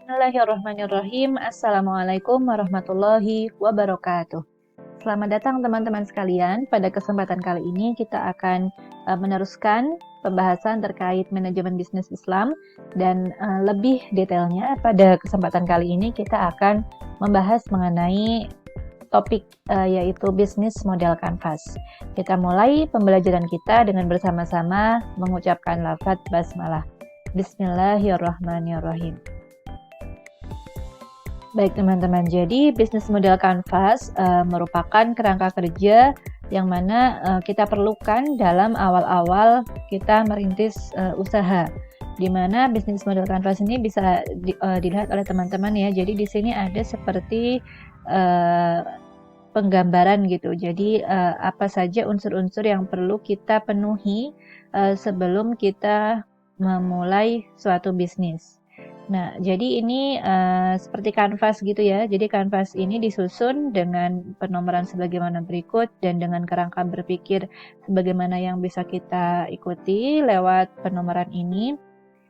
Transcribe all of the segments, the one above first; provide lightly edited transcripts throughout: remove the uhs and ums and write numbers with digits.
Bismillahirrahmanirrahim. Assalamualaikum warahmatullahi wabarakatuh. Selamat datang teman-teman sekalian. Pada kesempatan kali ini kita akan meneruskan pembahasan terkait manajemen bisnis Islam dan lebih detailnya pada kesempatan kali ini kita akan membahas mengenai topik yaitu bisnis model kanvas. Kita mulai pembelajaran kita dengan bersama-sama mengucapkan lafaz basmalah. Bismillahirrahmanirrahim. Baik teman-teman, jadi bisnis model kanvas merupakan kerangka kerja yang mana kita perlukan dalam awal-awal kita merintis usaha. Di mana bisnis model kanvas ini bisa dilihat oleh teman-teman ya. Jadi di sini ada seperti penggambaran gitu. Jadi apa saja unsur-unsur yang perlu kita penuhi sebelum kita memulai suatu bisnis. Nah, jadi ini seperti kanvas gitu ya. Jadi kanvas ini disusun dengan penomoran sebagaimana berikut dan dengan kerangka berpikir sebagaimana yang bisa kita ikuti lewat penomoran ini.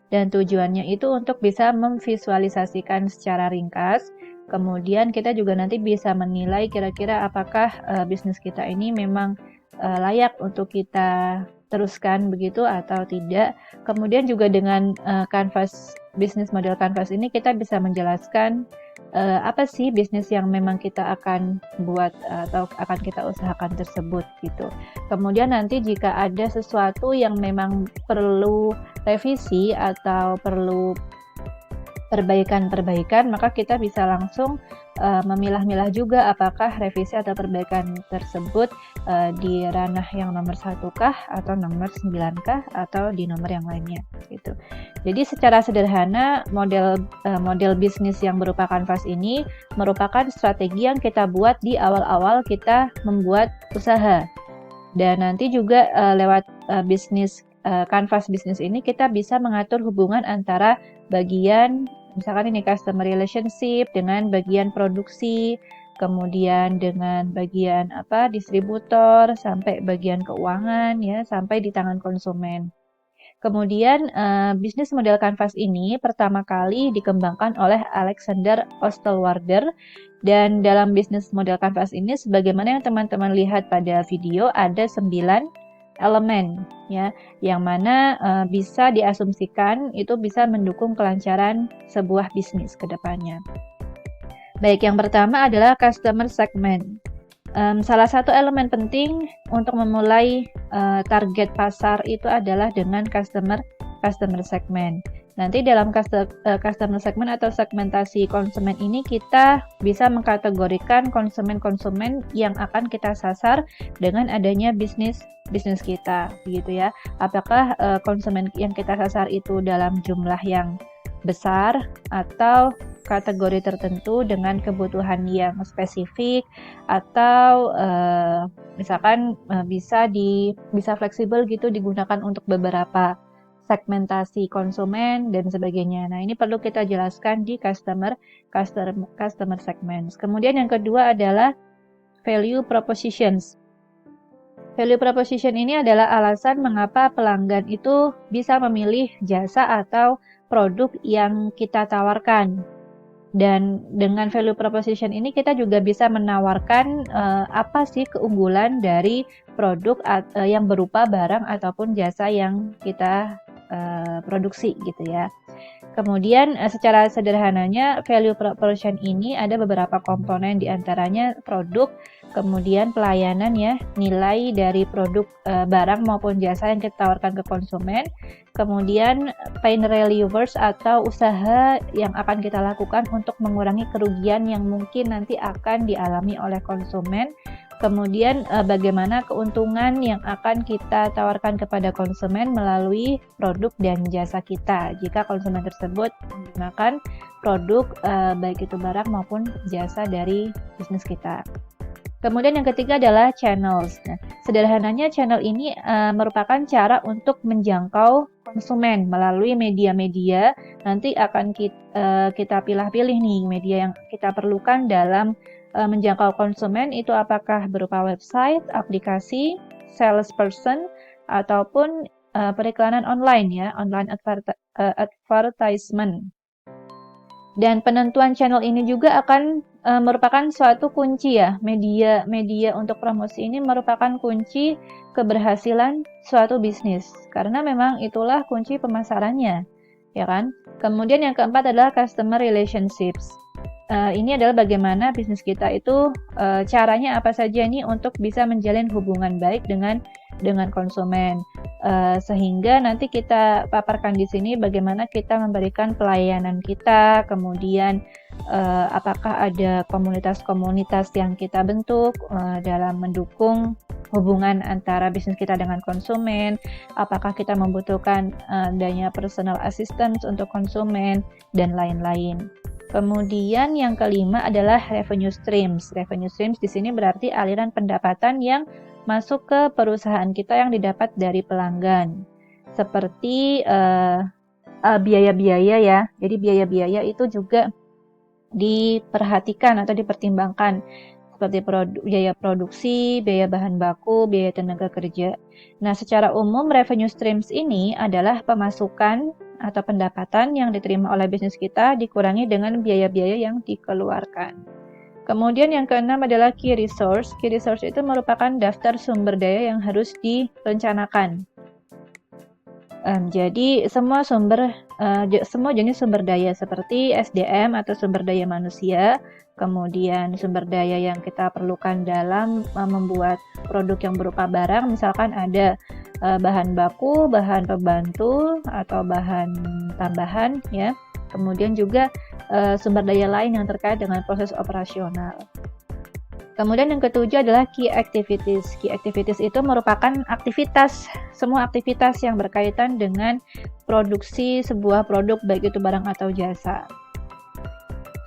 Dan tujuannya itu untuk bisa memvisualisasikan secara ringkas. Kemudian kita juga nanti bisa menilai kira-kira apakah bisnis kita ini memang layak untuk kita teruskan begitu atau tidak. Kemudian juga dengan bisnis model kanvas ini kita bisa menjelaskan apa sih bisnis yang memang kita akan buat atau akan kita usahakan tersebut gitu. Kemudian nanti jika ada sesuatu yang memang perlu revisi atau perlu perbaikan-perbaikan, maka kita bisa langsung memilah-milah juga apakah revisi atau perbaikan tersebut di ranah yang nomor 1 kah atau nomor 9 kah atau di nomor yang lainnya gitu. Jadi secara sederhana model bisnis yang berupa kanvas ini merupakan strategi yang kita buat di awal-awal kita membuat usaha. Dan nanti juga lewat kanvas bisnis ini kita bisa mengatur hubungan antara bagian misalkan ini customer relationship dengan bagian produksi, kemudian dengan bagian distributor sampai bagian keuangan ya sampai di tangan konsumen. Kemudian bisnis model kanvas ini pertama kali dikembangkan oleh Alexander Osterwalder dan dalam bisnis model kanvas ini sebagaimana yang teman-teman lihat pada video ada 9 elemen ya yang mana bisa diasumsikan itu bisa mendukung kelancaran sebuah bisnis ke depannya. Baik, yang pertama adalah customer segment. Salah satu elemen penting untuk memulai target pasar itu adalah dengan customer segment. Nanti dalam customer segment atau segmentasi konsumen ini kita bisa mengkategorikan konsumen-konsumen yang akan kita sasar dengan adanya bisnis kita, begitu ya. Apakah konsumen yang kita sasar itu dalam jumlah yang besar atau kategori tertentu dengan kebutuhan yang spesifik atau misalkan bisa fleksibel gitu digunakan untuk beberapa segmentasi konsumen dan sebagainya. Nah, ini perlu kita jelaskan di customer segments. Kemudian yang kedua adalah value propositions. Value proposition ini adalah alasan mengapa pelanggan itu bisa memilih jasa atau produk yang kita tawarkan. Dan dengan value proposition ini kita juga bisa menawarkan apa sih keunggulan dari produk yang berupa barang ataupun jasa yang kita produksi gitu ya. Kemudian secara sederhananya value proposition ini ada beberapa komponen diantaranya produk, kemudian pelayanan ya, nilai dari produk barang maupun jasa yang kita tawarkan ke konsumen, kemudian pain relievers atau usaha yang akan kita lakukan untuk mengurangi kerugian yang mungkin nanti akan dialami oleh konsumen. Kemudian bagaimana keuntungan yang akan kita tawarkan kepada konsumen melalui produk dan jasa kita jika konsumen tersebut menggunakan produk baik itu barang maupun jasa dari bisnis kita. Kemudian yang ketiga adalah channels. Nah, sederhananya channel ini merupakan cara untuk menjangkau konsumen melalui media-media. Nanti akan kita pilih-pilih nih media yang kita perlukan dalam menjangkau konsumen itu apakah berupa website, aplikasi, salesperson, ataupun periklanan online ya, online advertisement. Dan penentuan channel ini juga akan merupakan suatu kunci ya, media untuk promosi ini merupakan kunci keberhasilan suatu bisnis, karena memang itulah kunci pemasarannya, ya kan? Kemudian yang keempat adalah customer relationships. Ini adalah bagaimana bisnis kita itu caranya apa saja nih untuk bisa menjalin hubungan baik dengan konsumen. Sehingga nanti kita paparkan di sini bagaimana kita memberikan pelayanan kita, kemudian apakah ada komunitas-komunitas yang kita bentuk dalam mendukung hubungan antara bisnis kita dengan konsumen, apakah kita membutuhkan adanya personal assistance untuk konsumen, dan lain-lain. Kemudian yang kelima adalah revenue streams. Revenue streams di sini berarti aliran pendapatan yang masuk ke perusahaan kita yang didapat dari pelanggan. Seperti biaya-biaya ya. Jadi biaya-biaya itu juga diperhatikan atau dipertimbangkan. Seperti biaya produksi, biaya bahan baku, biaya tenaga kerja. Nah, secara umum revenue streams ini adalah pemasukan atau pendapatan yang diterima oleh bisnis kita dikurangi dengan biaya-biaya yang dikeluarkan. Kemudian yang keenam adalah key resource. Key resource itu merupakan daftar sumber daya yang harus direncanakan. Jadi semua jenis sumber daya seperti SDM atau sumber daya manusia, kemudian sumber daya yang kita perlukan dalam membuat produk yang berupa barang, misalkan ada bahan baku, bahan pembantu, atau bahan tambahan ya. Kemudian juga sumber daya lain yang terkait dengan proses operasional. Kemudian yang ketujuh adalah key activities. Key activities itu merupakan semua aktivitas yang berkaitan dengan produksi sebuah produk, baik itu barang atau jasa.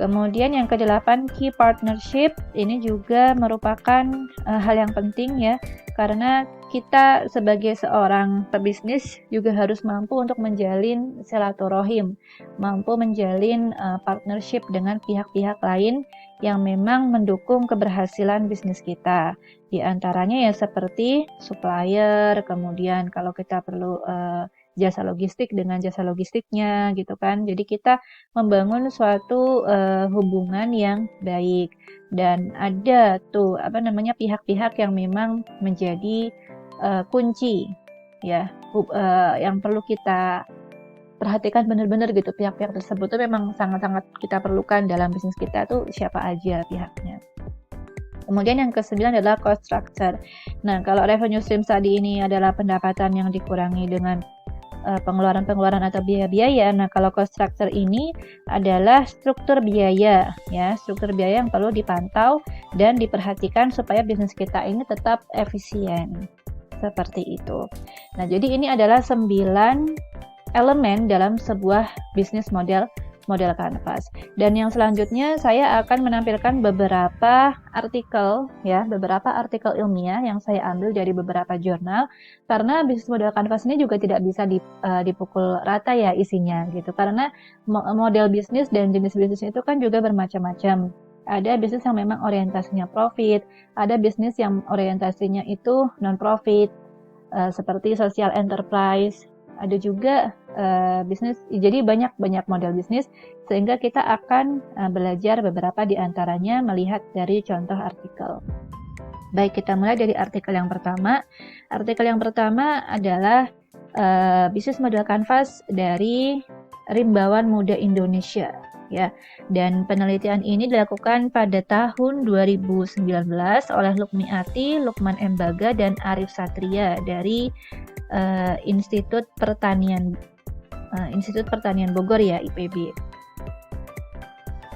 Kemudian yang kedelapan, key partnership. Ini juga merupakan hal yang penting ya, karena kita sebagai seorang pebisnis juga harus mampu untuk menjalin silaturahim, mampu menjalin partnership dengan pihak-pihak lain yang memang mendukung keberhasilan bisnis kita. Di antaranya ya seperti supplier, kemudian kalau kita perlu jasa logistik dengan jasa logistiknya gitu kan. Jadi kita membangun suatu hubungan yang baik, dan ada tuh pihak-pihak yang memang menjadi kunci ya, yang perlu kita perhatikan benar-benar gitu. Pihak-pihak tersebut tuh memang sangat-sangat kita perlukan dalam bisnis kita tuh siapa aja pihaknya. Kemudian yang ke-9 adalah cost structure. Nah, kalau revenue stream tadi ini adalah pendapatan yang dikurangi dengan pengeluaran-pengeluaran atau biaya-biaya. Nah, kalau cost structure ini adalah struktur biaya ya, struktur biaya yang perlu dipantau dan diperhatikan supaya bisnis kita ini tetap efisien. Seperti itu. Nah, jadi ini adalah 9 elemen dalam sebuah bisnis model Canvas. Dan yang selanjutnya saya akan menampilkan beberapa artikel ilmiah yang saya ambil dari beberapa jurnal, karena bisnis model Canvas ini juga tidak bisa dipukul rata ya isinya gitu, karena model bisnis dan jenis bisnis itu kan juga bermacam-macam. Ada bisnis yang memang orientasinya profit, ada bisnis yang orientasinya itu non-profit, seperti social enterprise, ada juga bisnis, jadi banyak model bisnis, sehingga kita akan belajar beberapa di antaranya melihat dari contoh artikel. Baik, kita mulai dari artikel yang pertama. Artikel yang pertama adalah bisnis model Canvas dari Rimbawan Muda Indonesia ya. Dan penelitian ini dilakukan pada tahun 2019 oleh Lukmiati, Lukman Embaga, dan Arif Satria dari Institut Pertanian Bogor ya, IPB.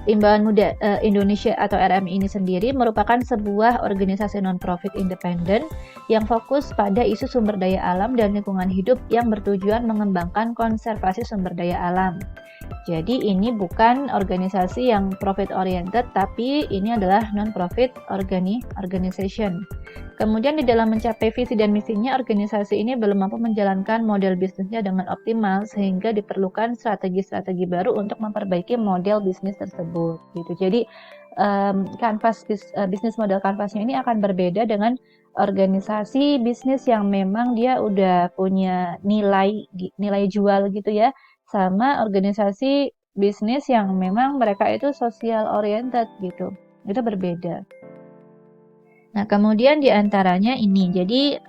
Rimbawan Muda Indonesia atau RMI ini sendiri merupakan sebuah organisasi non-profit independen yang fokus pada isu sumber daya alam dan lingkungan hidup yang bertujuan mengembangkan konservasi sumber daya alam. Jadi ini bukan organisasi yang profit oriented, tapi ini adalah non-profit organization. Kemudian di dalam mencapai visi dan misinya, organisasi ini belum mampu menjalankan model bisnisnya dengan optimal, sehingga diperlukan strategi-strategi baru untuk memperbaiki model bisnis tersebut. Gitu. Jadi bisnis model Canvasnya ini akan berbeda dengan organisasi bisnis yang memang dia udah punya nilai jual gitu ya, sama organisasi bisnis yang memang mereka itu social oriented gitu. Itu berbeda. Nah, kemudian di antaranya ini. Jadi,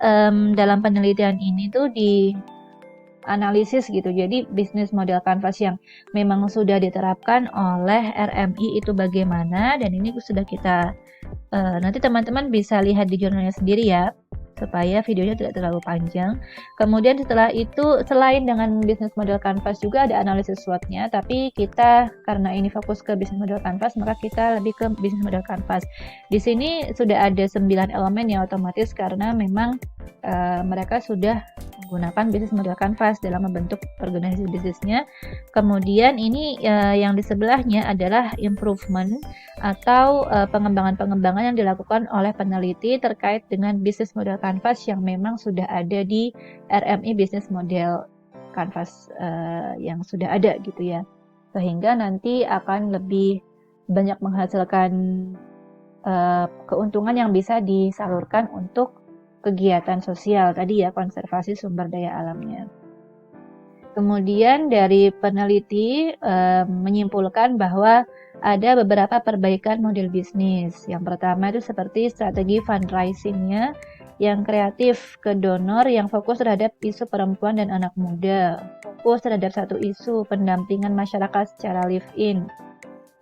dalam penelitian ini tuh dianalisis gitu. Jadi, bisnis model kanvas yang memang sudah diterapkan oleh RMI itu bagaimana, dan ini sudah kita nanti teman-teman bisa lihat di jurnalnya sendiri ya, supaya videonya tidak terlalu panjang. Kemudian setelah itu, selain dengan bisnis model kanvas juga ada analisis SWOT-nya, tapi kita karena ini fokus ke bisnis model kanvas, maka kita lebih ke bisnis model kanvas. Di sini sudah ada 9 elemen yang otomatis karena memang mereka sudah menggunakan bisnis model kanvas dalam membentuk organisasi bisnisnya. Kemudian ini yang di sebelahnya adalah improvement atau pengembangan-pengembangan yang dilakukan oleh peneliti terkait dengan bisnis model kanvas yang memang sudah ada di RMI bisnis model kanvas yang sudah ada gitu ya, sehingga nanti akan lebih banyak menghasilkan keuntungan yang bisa disalurkan untuk kegiatan sosial tadi ya, konservasi sumber daya alamnya. Kemudian dari peneliti menyimpulkan bahwa ada beberapa perbaikan model bisnis. Yang pertama itu seperti strategi fundraising-nya yang kreatif ke donor yang fokus terhadap isu perempuan dan anak muda, fokus terhadap satu isu pendampingan masyarakat secara live-in.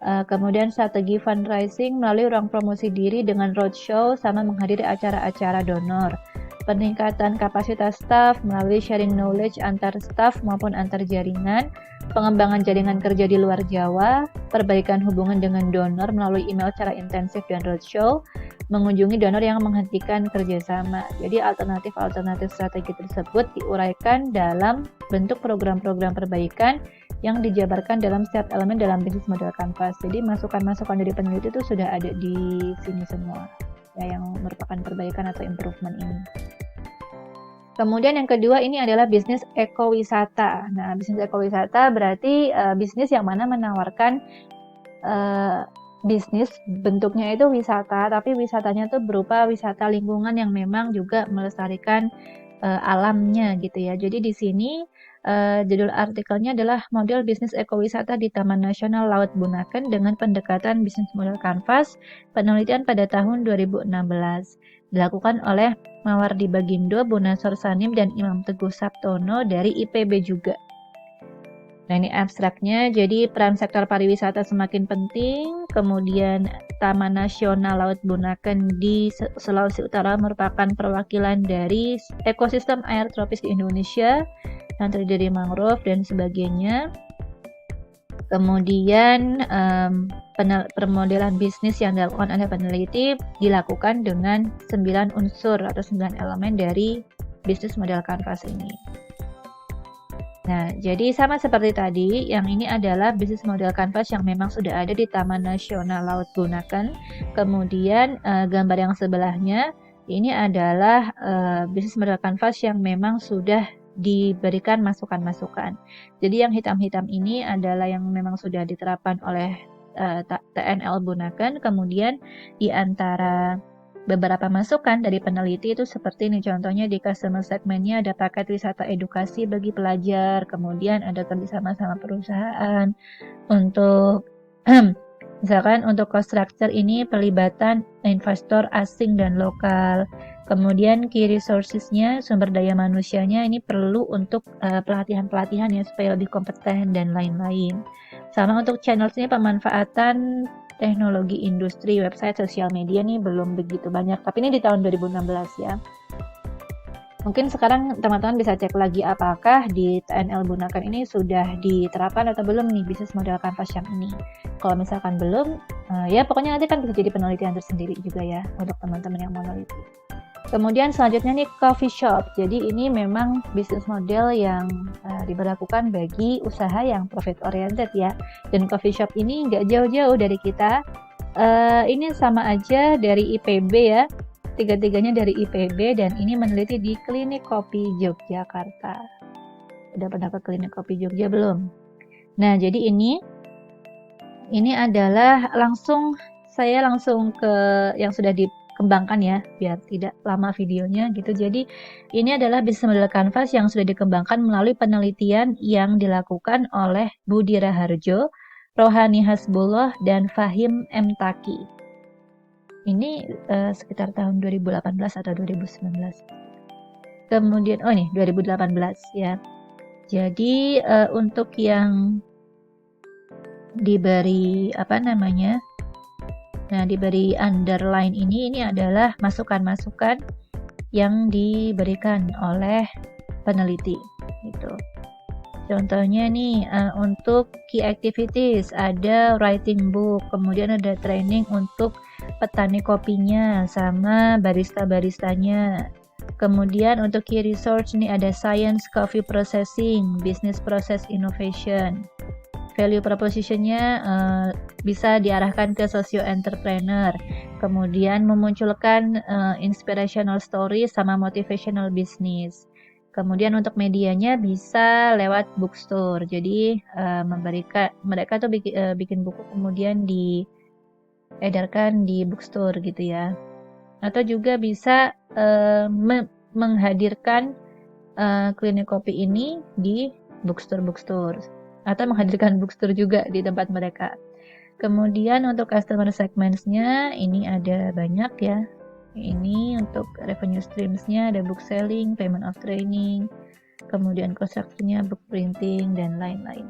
Kemudian strategi fundraising melalui ruang promosi diri dengan roadshow sama menghadiri acara-acara donor. Peningkatan kapasitas staf melalui sharing knowledge antar staf maupun antar jaringan, pengembangan jaringan kerja di luar Jawa, perbaikan hubungan dengan donor melalui email secara intensif dan roadshow, mengunjungi donor yang menghentikan kerjasama. Jadi alternatif-alternatif strategi tersebut diuraikan dalam bentuk program-program perbaikan yang dijabarkan dalam setiap elemen dalam bisnis model kanvas. Jadi masukan-masukan dari peneliti itu sudah ada di sini semua, ya, yang merupakan perbaikan atau improvement ini. Kemudian yang kedua ini adalah bisnis ekowisata. Nah, bisnis ekowisata berarti bisnis yang mana menawarkan bisnis bentuknya itu wisata, tapi wisatanya itu berupa wisata lingkungan yang memang juga melestarikan alamnya gitu ya. Jadi di sini judul artikelnya adalah model bisnis ekowisata di Taman Nasional Laut Bunaken dengan pendekatan bisnis model kanvas, penelitian pada tahun 2016. Dilakukan oleh Mawardi Bagindo, Bonasor Sanim, dan Imam Teguh Saptono dari IPB juga. Nah, ini abstraknya. Jadi peran sektor pariwisata semakin penting. Kemudian Taman Nasional Laut Bunaken di Sulawesi Utara merupakan perwakilan dari ekosistem air tropis di Indonesia yang terdiri dari mangrove dan sebagainya. Kemudian permodelan bisnis yang dilakukan oleh peneliti dilakukan dengan 9 unsur atau 9 elemen dari bisnis model kanvas ini. Nah, jadi sama seperti tadi, yang ini adalah bisnis model kanvas yang memang sudah ada di Taman Nasional Laut Bunaken. Kemudian gambar yang sebelahnya ini adalah bisnis model kanvas yang memang sudah diberikan masukan-masukan. Jadi yang hitam-hitam ini adalah yang memang sudah diterapkan oleh TNL Bunaken. Kemudian di antara beberapa masukan dari peneliti itu seperti ini, contohnya di customer segmentnya ada paket wisata edukasi bagi pelajar, kemudian ada kerjasama sama perusahaan untuk misalkan untuk cost structure ini pelibatan investor asing dan lokal. Kemudian key resources-nya, sumber daya manusianya ini perlu untuk pelatihan-pelatihan ya supaya lebih kompeten dan lain-lain. Sama untuk channels-nya pemanfaatan teknologi industri, website, sosial media nih belum begitu banyak. Tapi ini di tahun 2016 ya. Mungkin sekarang teman-teman bisa cek lagi apakah di TNL Bunaken ini sudah diterapkan atau belum nih bisnis model kanvas yang ini. Kalau misalkan belum, ya pokoknya nanti kan bisa jadi penelitian tersendiri juga ya untuk teman-teman yang mau meneliti. Kemudian selanjutnya nih coffee shop. Jadi ini memang bisnis model yang diberlakukan bagi usaha yang profit oriented ya. Dan coffee shop ini nggak jauh-jauh dari kita. Ini sama aja dari IPB ya. Tiga-tiganya dari IPB dan ini meneliti di Klinik Kopi Yogyakarta. Udah pernah ke Klinik Kopi Jogja belum? Nah, jadi ini adalah saya langsung ke yang sudah kembangkan ya, biar tidak lama videonya gitu. Jadi ini adalah bisnis model kanvas yang sudah dikembangkan melalui penelitian yang dilakukan oleh Budi Raharjo, Rohani Hasbullah, dan Fahim M. Taki. Ini sekitar tahun 2018 atau 2019. Kemudian, oh ini 2018 ya. Jadi untuk yang diberi diberi underline ini adalah masukan-masukan yang diberikan oleh peneliti gitu. Contohnya nih untuk key activities ada writing book, kemudian ada training untuk petani kopinya sama barista-baristanya. Kemudian untuk key research nih ada science coffee processing, business process innovation. Value proposition-nya bisa diarahkan ke socio entrepreneur. Kemudian memunculkan inspirational story sama motivational business. Kemudian untuk medianya bisa lewat bookstore. Jadi mereka tuh bikin buku kemudian diedarkan di bookstore gitu ya. Atau juga bisa menghadirkan klinik kopi ini di bookstore atau menghadirkan bookstore juga di tempat mereka. Kemudian untuk customer segments-nya ini ada banyak ya. Ini untuk revenue streams-nya ada book selling, payment of training, kemudian construction-nya book printing dan lain-lain.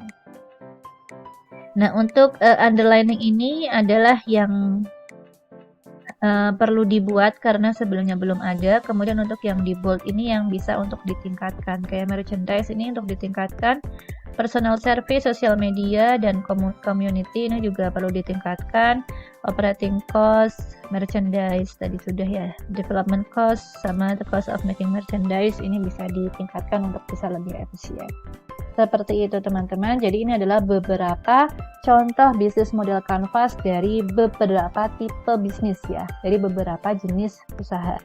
Nah, untuk underlining ini adalah yang perlu dibuat karena sebelumnya belum ada. Kemudian untuk yang di bold ini yang bisa untuk ditingkatkan. Kayak merchandise ini untuk ditingkatkan. Personal service, social media, dan community ini juga perlu ditingkatkan. Operating cost, merchandise tadi sudah ya. Development cost sama the cost of making merchandise ini bisa ditingkatkan untuk bisa lebih efisien. Seperti itu teman-teman. Jadi ini adalah beberapa contoh bisnis model kanvas dari beberapa tipe bisnis ya. Dari beberapa jenis usaha.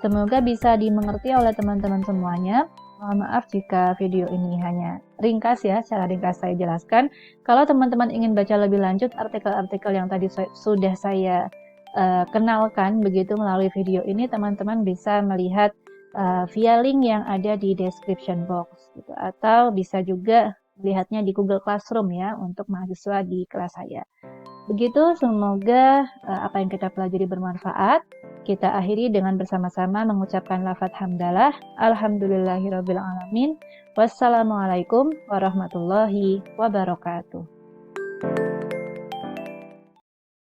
Semoga bisa dimengerti oleh teman-teman semuanya. Mohon maaf jika video ini hanya ringkas ya, secara ringkas saya jelaskan. Kalau teman-teman ingin baca lebih lanjut artikel-artikel yang tadi sudah saya kenalkan begitu melalui video ini, teman-teman bisa melihat via link yang ada di description box gitu. Atau bisa juga melihatnya di Google Classroom ya untuk mahasiswa di kelas saya. Begitu, semoga apa yang kita pelajari bermanfaat. Kita akhiri dengan bersama-sama mengucapkan lafaz hamdalah. Alhamdulillahirabbil alamin. Wassalamualaikum warahmatullahi wabarakatuh.